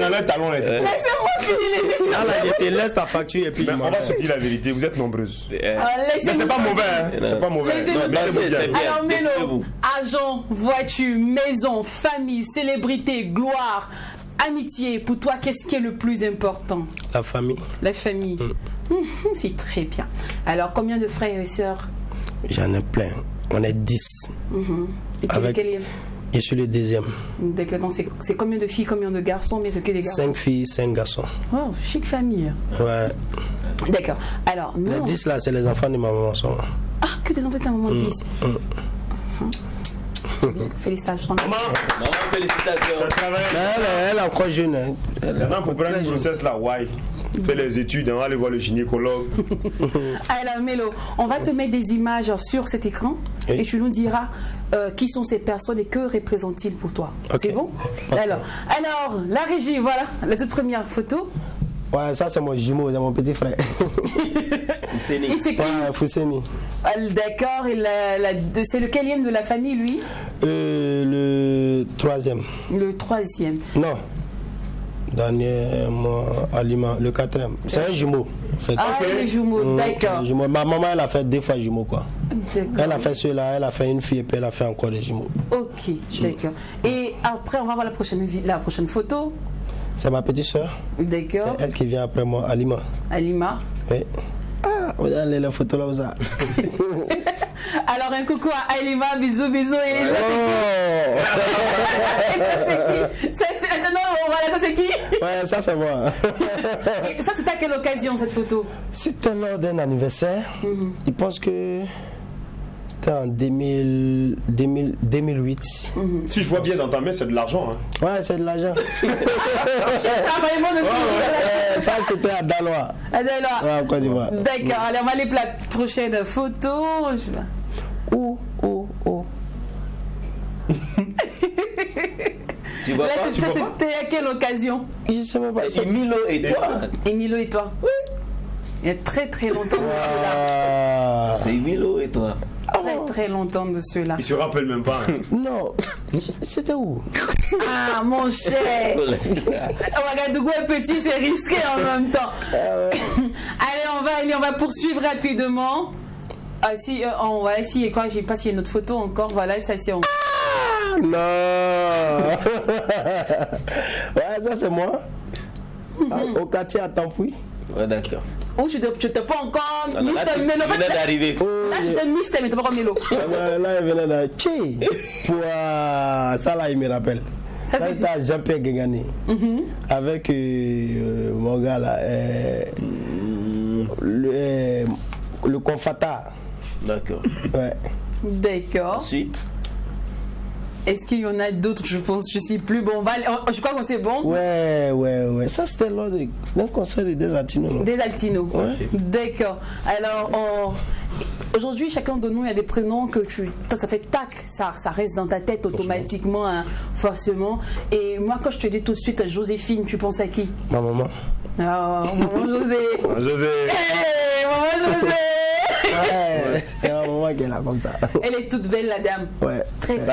neige talon. Laissez-moi finir l'émission. Là, je te laisse ta facture et puis on va se dire la vérité, vous êtes nombreuses. Mais c'est pas mauvais, hein. C'est pas mauvais. Alors Mélo, argent, voiture, maison, famille, célébrité, gloire, amitié, pour toi, qu'est-ce qui est le plus important? La famille. La famille. C'est très bien. Alors, combien de frères et sœurs? J'en ai plein. On est 10. Et quel est? Je suis le deuxième. D'accord, donc c'est combien de filles, combien de garçons? Mais c'est que des garçons. 5 filles, 5 garçons. Oh, chic famille. Ouais. D'accord. Alors, les 10 là, c'est les enfants de ma maman. Ah, que des enfants de ta maman 10. Félicitations. Maman, félicitations. Elle est encore jeune. Elle va comprendre une grossesse là, ouais. Fais les études, on va aller voir le gynécologue. Alors Mélo, on va te mettre des images sur cet écran et tu nous diras qui sont ces personnes et que représentent-ils pour toi. Okay. C'est bon? Alors, la régie, voilà, la toute première photo. Ouais, ça c'est mon jumeau, c'est mon petit frère. Fousseni. Et c'est qui? Fousseni. D'accord, c'est lequelième de la famille, lui? Le troisième. Le troisième. Non. Aliment, le quatrième. C'est un jumeau. En fait. Ah, le jumeau, d'accord. Ma maman, elle a fait 2 fois jumeau, quoi. Elle a fait ceux-là, elle a fait une fille et puis elle a fait encore des jumeaux. Ok, d'accord. Et après, on va voir la prochaine photo. C'est ma petite soeur. D'accord. C'est elle qui vient après moi, Alima. Alima. Oui. Ah, Regardez les photos là où ça. Alors un coucou à Ailima, bisous. Et ça c'est qui? Ça c'est qui? Ouais, ça c'est moi. Et ça c'était à quelle occasion cette photo? C'était lors d'un anniversaire. Je pense que c'était en 2008. Si je vois bien dans ta main, c'est de l'argent. Hein. Ouais, c'est de l'argent. Ça c'était à Daloa. Ouais, en Côte d'Ivoire. D'accord, alors on va aller pour la prochaine photo. Oh. Tu vois là, pas, c'était à quelle occasion? Je sais même pas. C'est Emilo et toi. Emilo et toi? Oui. Il y a très longtemps de cela. C'est Emilo et toi. Très longtemps de cela. Il se rappelle même pas. Hein. Non. C'était où? Ah mon cher. Ouagadougou est petit, c'est risqué en même temps. Allez, on va poursuivre rapidement. Ah si, on va essayer quoi? J'ai pas s'il y a une autre photo encore. Voilà, ça c'est. Non. Ouais, ça c'est moi. Au quartier à Tampoui. Ouais, d'accord. Oh, je t'ai pas encore. Là, tu venais d'arriver. Là, je t'ai Mister, mais t'es pas encore Mélo. Là, il venait d'arriver. Ça là, il me rappelle. Ça c'est Jean-Pierre Guégané. Avec mon gars là, le Confata. D'accord. Ouais. D'accord. Ensuite. Est-ce qu'il y en a d'autres? Je pense, je sais plus. Bon, je crois qu'on c'est bon. Ouais. Ça c'était lors d'un concert des Altinos. Des Altinos. Ouais. D'accord. Alors, aujourd'hui, chacun de nous, il y a des prénoms que ça fait tac, ça reste dans ta tête automatiquement, hein, forcément. Et moi, quand je te dis tout de suite Joséphine, tu penses à qui? Ma maman. Oh, maman José. Maman José. Hey, maman José. Ouais, c'est ma maman qui est là comme ça. Elle est toute belle, la dame. Ouais.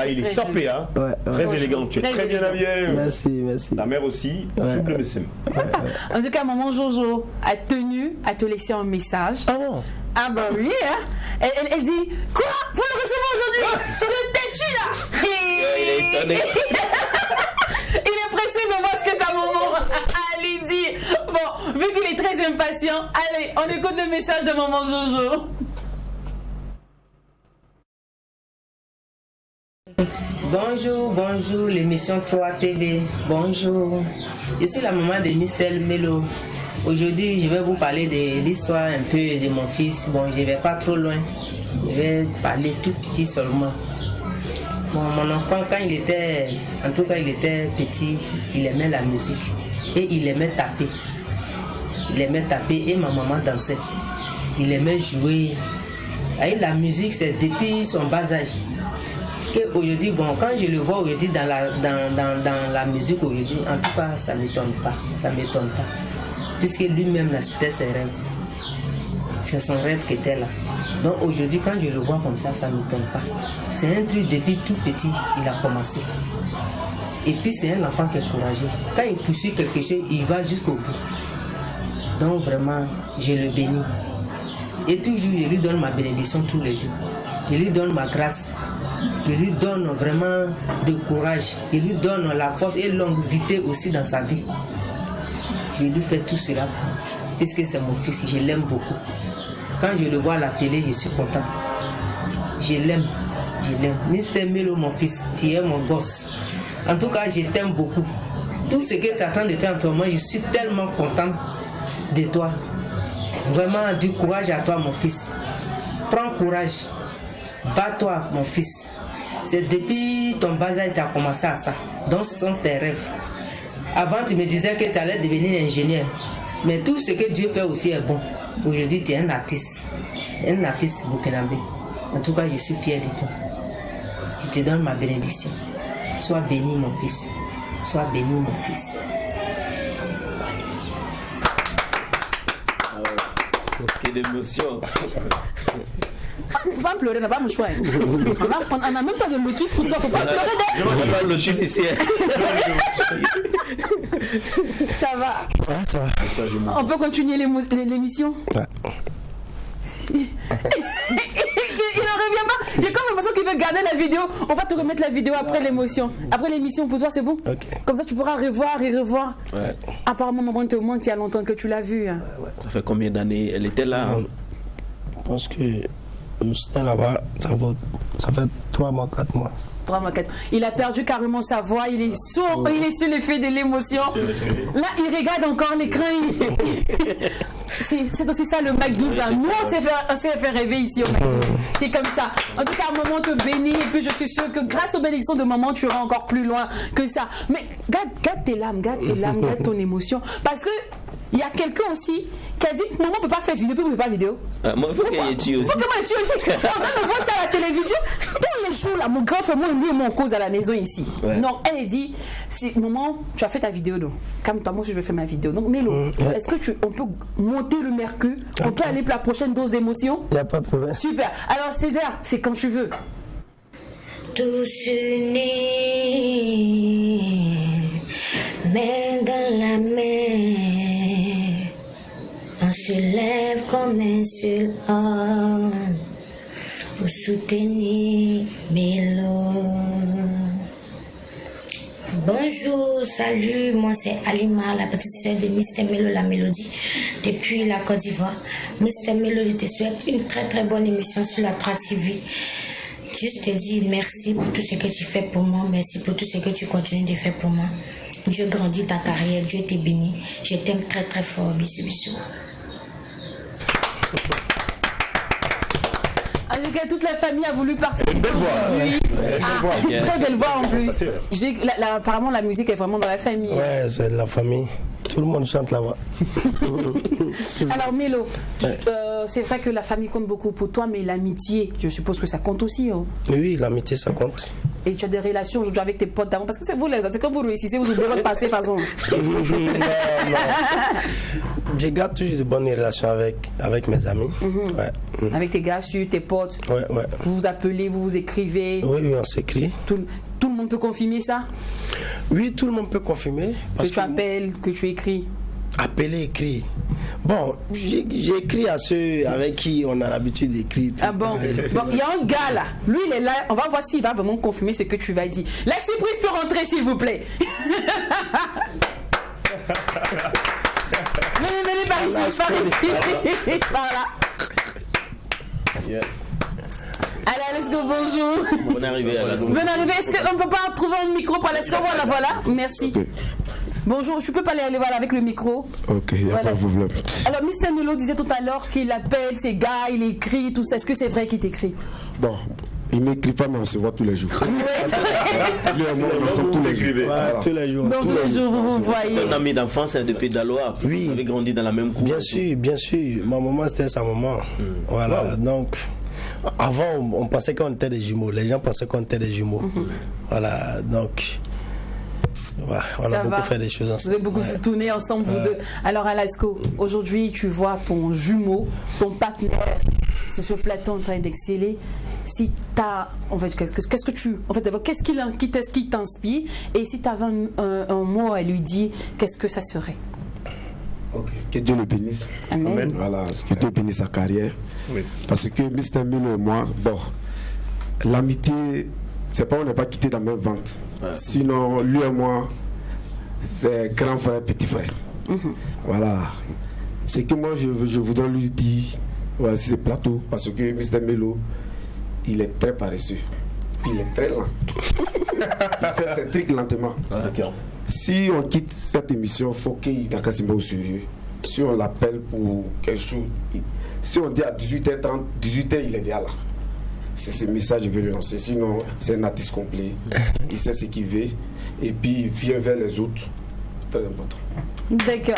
Il est sapé, hein. Ouais. Très élégant. Tu es très bien habillé. Merci. La mère aussi. Souple mais c'est. En tout cas, maman Jojo a tenu à te laisser un message. Ah bon? Ah bah oui, hein. Elle dit quoi? Vous le recevez aujourd'hui? Ce têtu là. Il est étonné. Il est pressé de voir ce que sa maman a lui dire. Bon, vu qu'il est très impatient, allez, on écoute le message de maman Jojo. Bonjour, l'émission 3 TV. Bonjour. Je suis la maman de Mister Mélo. Aujourd'hui, je vais vous parler de l'histoire un peu de mon fils. Bon, je ne vais pas trop loin. Je vais parler tout petit seulement. Bon, mon enfant, quand il était petit, il aimait la musique. Et il aimait taper. Et ma maman dansait. Il aimait jouer. Et la musique, c'est depuis son bas âge. Et aujourd'hui, bon, quand je le vois aujourd'hui dans la musique aujourd'hui, en tout cas, ça ne m'étonne pas. Puisque lui-même, c'était ses rêves. C'est son rêve qui était là. Donc aujourd'hui, quand je le vois comme ça ne m'étonne pas. C'est un truc depuis tout petit, il a commencé. Et puis c'est un enfant qui est courageux. Quand il poursuit quelque chose, il va jusqu'au bout. Donc vraiment, je le bénis. Et toujours, je lui donne ma bénédiction tous les jours. Je lui donne ma grâce. Je lui donne vraiment de courage. Je lui donne la force et longévité aussi dans sa vie. Je lui fais tout cela puisque c'est mon fils, je l'aime beaucoup. Quand je le vois à la télé, je suis content. Je l'aime. Mister Mélo, mon fils, tu es mon gosse. En tout cas, je t'aime beaucoup. Tout ce que tu es en train de faire en toi, moi, je suis tellement content de toi. Vraiment, du courage à toi, mon fils. Prends courage. Bats-toi, mon fils. C'est depuis ton bas âge que tu as commencé à ça. Donc, ce sont tes rêves. Avant, tu me disais que tu allais devenir ingénieur. Mais tout ce que Dieu fait aussi est bon. Aujourd'hui, tu es un artiste burkinabé. En tout cas, je suis fier de toi. Je te donne ma bénédiction. Sois béni, mon fils. Sois béni, mon fils. Quelle émotion. Faut pas pleurer, on n'a pas mon choix. On n'a même pas de lotus pour toi, faut pas pleurer. Je ne pas le lotus ici. Ça va. Ouais, ça va. On peut continuer l'émission. Ouais. Il n'en revient pas. J'ai comme l'impression qu'il veut garder la vidéo. On va te remettre la vidéo après l'émotion. Après l'émission, pour toi, c'est bon? Ok. Comme ça, tu pourras revoir et revoir. Ouais. Apparemment, maman te montre il y a longtemps que tu l'as vue. Hein. Ça fait combien d'années elle était là? Je pense que j'étais là-bas, ça fait 3 mois, 4 mois. Il a perdu carrément sa voix, il est sourd, il est sur l'effet de l'émotion. Là, il regarde encore l'écran. C'est aussi ça le Mac 12. Nous, on s'est fait rêver ici au Mac 12. C'est comme ça. En tout cas, maman te bénit et puis je suis sûre que grâce aux bénédictions de maman, tu iras encore plus loin que ça. Mais garde tes larmes, garde ton émotion. Parce que il y a quelqu'un aussi qui a dit que maman ne peut pas faire vidéo, puis ne peut pas vidéo. Moi, il faut qu'il tue aussi. Faut que moi tue aussi. On me voit ça à la télévision. Tous les jours, là, mon grand frère, moi, lui et mon cause à la maison ici. Ouais. Non, elle dit, maman, tu as fait ta vidéo, donc. Calme-toi, moi aussi, je vais faire ma vidéo. Donc, Mélo, est-ce que on peut monter le mercure? On peut aller pour la prochaine dose d'émotion? Il n'y a pas de problème. Super. Alors, Césaire, c'est quand tu veux. Tous unis, main dans la main, on se lève comme un seul homme pour soutenir Mélo. Bonjour, salut, moi c'est Alima, la petite sœur de Mr. Mélo, la mélodie, depuis la Côte d'Ivoire. Mr. Mélo, je te souhaite une très très bonne émission sur la 3 TV. Juste te dis merci pour tout ce que tu fais pour moi, merci pour tout ce que tu continues de faire pour moi. Dieu grandit ta carrière, Dieu te bénit. Je t'aime très très fort, bisous bisous. En tout cas, toute la famille a voulu participer aujourd'hui. Très belle voix en plus. Apparemment, la musique est vraiment dans la famille. Ouais, c'est de la famille. Tout le monde chante là-bas. Alors Mélo, c'est vrai que la famille compte beaucoup pour toi, mais l'amitié, je suppose que ça compte aussi. Hein. Oui, l'amitié, ça compte. Et tu as des relations aujourd'hui avec tes potes d'avant, parce que c'est vous, c'est quand vous réussissez, vous oubliez votre passé, de toute façon. Non. Je garde toujours de bonnes relations avec mes amis. Ouais. Avec tes gars, tes potes. Ouais. Vous vous appelez, vous vous écrivez. Oui, on s'écrit. Tout le monde peut confirmer ça? Oui, tout le monde peut confirmer. Parce que tu appelles, que tu écris. Appeler, écrire. Bon, j'écris à ceux avec qui on a l'habitude d'écrire. Ah bon? Bon, il y a un gars là. Lui, il est là. On va voir s'il va vraiment confirmer ce que tu vas dire. La surprise peut rentrer, s'il vous plaît. Venez par ici, par ici. Voilà. Yes. Allez, let's go, bonjour. Bonne arrivée à la zone. Bonne arrivée. Est-ce qu'on ne peut pas trouver un micro pour aller? Voilà. Merci. Okay. Bonjour, tu peux pas aller voilà, avec le micro? Ok, il n'y a pas de problème. Alors, Mr. Mélo disait tout à l'heure qu'il appelle ses gars, il écrit, tout ça. Est-ce que c'est vrai qu'il t'écrit? Bon, il ne m'écrit pas, mais on se voit tous les jours. Lui et moi, on se voit tous les jours. Voilà. Tous les jours. Donc, tous les jours, vous vous voyez. Un ami d'enfance depuis Daloa. Oui. Vous avez grandi dans la même cour. Bien sûr. Ma maman, c'était sa maman. Voilà, wow. Donc... Avant, on pensait qu'on était des jumeaux. Les gens pensaient qu'on était des jumeaux. Voilà, donc... Ouais, on a beaucoup fait des choses ensemble. Vous avez beaucoup tourné ensemble, vous deux. Alors, Alasco, aujourd'hui, tu vois ton jumeau, ton partenaire sur ce plateau en train d'exceller. Si tu as. En fait, qu'est-ce que tu. En fait, d'abord, qu'est-ce qui t'inspire? Et si tu avais un mot à lui dire, qu'est-ce que ça serait? Okay. Que Dieu le bénisse. Amen. Voilà, que Dieu bénisse sa carrière. Oui. Parce que Mr. Mélo et moi, bon, l'amitié, c'est pas on n'est pas quittés dans la même vente. Ouais. Sinon, lui et moi, c'est grand frère, petit frère. Voilà. C'est que moi, je voudrais lui dire, voilà, c'est plateau, parce que Mr. Mélo, il est très paresseux. Puis il est très lent. Il fait ses trucs lentement. D'accord. Si on quitte cette émission, il faut qu'il n'a qu'à se mettre au sérieux. Si on l'appelle pour quelque chose, si on dit à 18h30, 18h, il est déjà là. C'est ce message que je veux lui lancer. Sinon, c'est un artiste complet. Il sait ce qu'il veut. Et puis, il vient vers les autres. C'est très important. D'accord.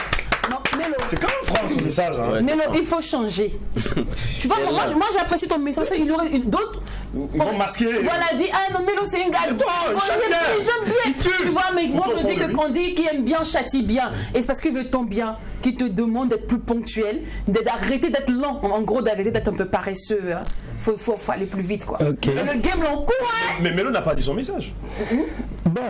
Non, Mélo. C'est quand même franc ce message. Hein. Ouais, Mélo, il faut changer. Tu vois, moi j'apprécie ton message. Il y aurait d'autres. Ils vont masquer. Voilà, dit, ah non, Mélo, c'est un gars. J'aime bien. Tu vois, mais moi je dis que quand on dit qu'il aime bien, châtie bien. Et c'est parce qu'il veut ton bien, qu'il te demande d'être plus ponctuel, d'arrêter d'être lent. En gros, d'arrêter d'être un peu paresseux. Hein. Faut aller plus vite, quoi. Okay. C'est le game long court, hein. Mais Mélo n'a pas dit son message. Bon,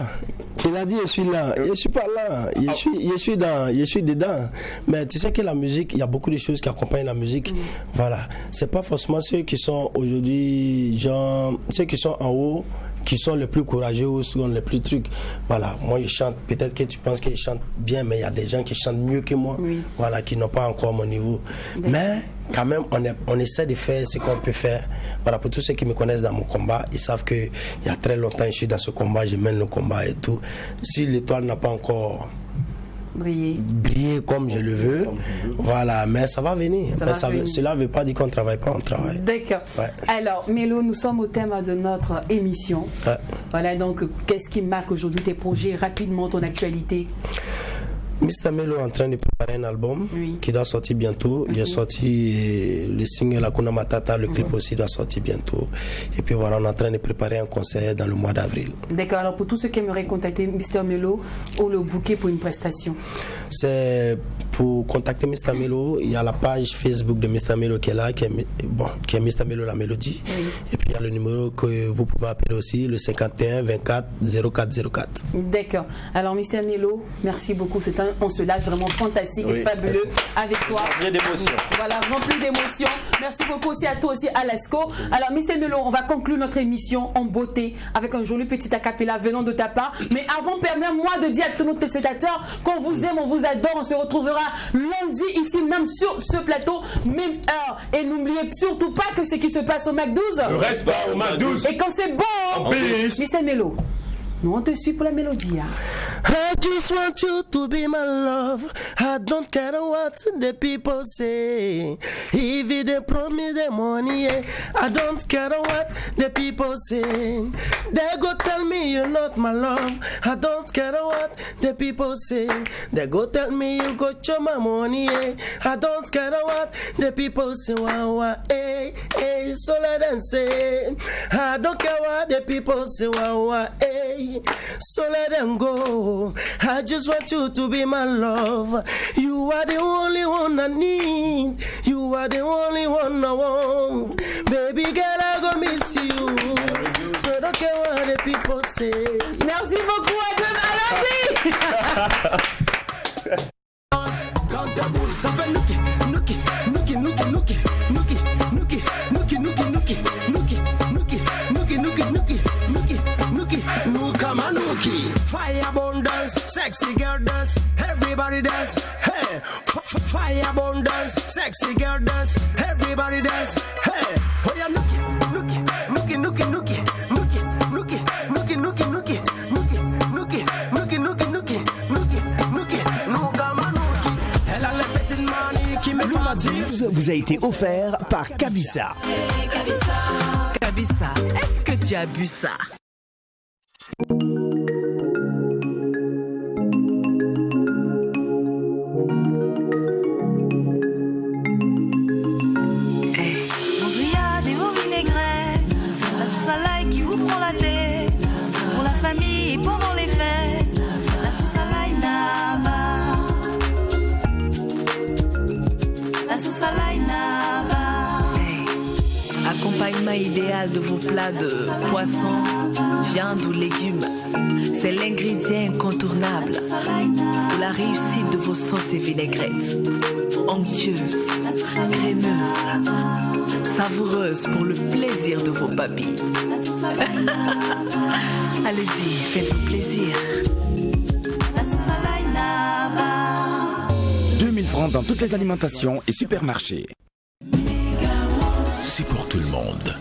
il a dit je suis là. Je suis pas là. Je suis dedans. Mais tu sais que la musique, il y a beaucoup de choses qui accompagnent la musique. Voilà. C'est pas forcément ceux qui sont aujourd'hui, genre, ceux qui sont en haut qui sont les plus courageux ou sont les plus trucs. Voilà, moi je chante, peut-être que tu penses que je chante bien, mais il y a des gens qui chantent mieux que moi, voilà, qui n'ont pas encore mon niveau. Mais quand même, on essaie de faire ce qu'on peut faire. Voilà, pour tous ceux qui me connaissent dans mon combat, ils savent qu'il y a très longtemps je suis dans ce combat, je mène le combat et tout. Si l'étoile n'a pas encore briller comme je le veux, voilà, mais ça va venir. Cela ne veut pas dire qu'on ne travaille pas, on travaille. D'accord. Alors, Melo, nous sommes au thème de notre émission. Voilà, donc, qu'est-ce qui marque aujourd'hui tes projets, rapidement, ton actualité? Mr. Melo est en train de préparer un album qui doit sortir bientôt. Il a sorti le single Hakuna Matata, le clip aussi doit sortir bientôt. Et puis voilà, on est en train de préparer un concert dans le mois d'avril. D'accord, alors pour tous ceux qui aimeraient contacter Mr. Melo ou le booker pour une prestation, c'est pour contacter Mr. Melo, il y a la page Facebook de Mr. Melo qui est là, qui est Mr. Melo la Mélodie. Et puis il y a le numéro que vous pouvez appeler aussi, le 51 24 04 04. D'accord, alors Mr. Melo, merci beaucoup, on se lâche vraiment fantastique et fabuleux avec toi. Rempli d'émotions. Voilà, rempli d'émotions. Merci beaucoup aussi à toi aussi, Alasco. Alors, Mr. Melo, on va conclure notre émission en beauté avec un joli petit acapella venant de ta part. Mais avant, permets-moi de dire à tous nos téléspectateurs qu'on vous aime, on vous adore. On se retrouvera lundi ici même sur ce plateau, même heure. Et n'oubliez surtout pas que ce qui se passe au Mac 12 ne reste pas au Mac 12. Et quand c'est bon, Mr. Melo, nous on te suit pour la mélodie. I just want you to be my love. I don't care what the people say. If they promise the money, I don't care what the people say. They go tell me you're not my love. I don't care what the people say. They go tell me you got your my money. I don't care what the people say. Wow, wow, hey, hey, so let them say. I don't care what the people say. Wow, wow, hey, so let them go. I just want you to be my love. You are the only one I need. You are the only one I want. Baby girl, I go miss you. So don't care what the people say. Merci beaucoup, Adam. À lundi. Quand ta boule, ça fait nookie, nookie, nookie, nookie, nookie, nookie, nookie, nookie, nookie, nookie, nookie, nookie, nookie, nookie, nookie, nookie, nookie, nookama nookie. Fire abundance, sexy girl dance, everybody dance. Hey, fire abundance, sexy girl dance, everybody dance. Hey, oh yeah, nookie, nookie, nookie, nookie, nookie, nookie, nookie, nookie, nookie, nookie, nookie, nookie, nookie, nookie, nookie, nookie, nookama nookie. Elle a les petites manies qui me fatiguent. Vous a été offert par Kabisa. Kabisa, est-ce que tu as bu ça? Accompagnement idéal de vos plats de poisson, viande ou légumes. C'est l'ingrédient incontournable pour la réussite de vos sauces et vinaigrettes. Onctueuse, crémeuse, savoureuse pour le plaisir de vos papilles. Allez-y, faites-vous plaisir. 2000 francs dans toutes les alimentations et supermarchés. C'est pour tout le monde.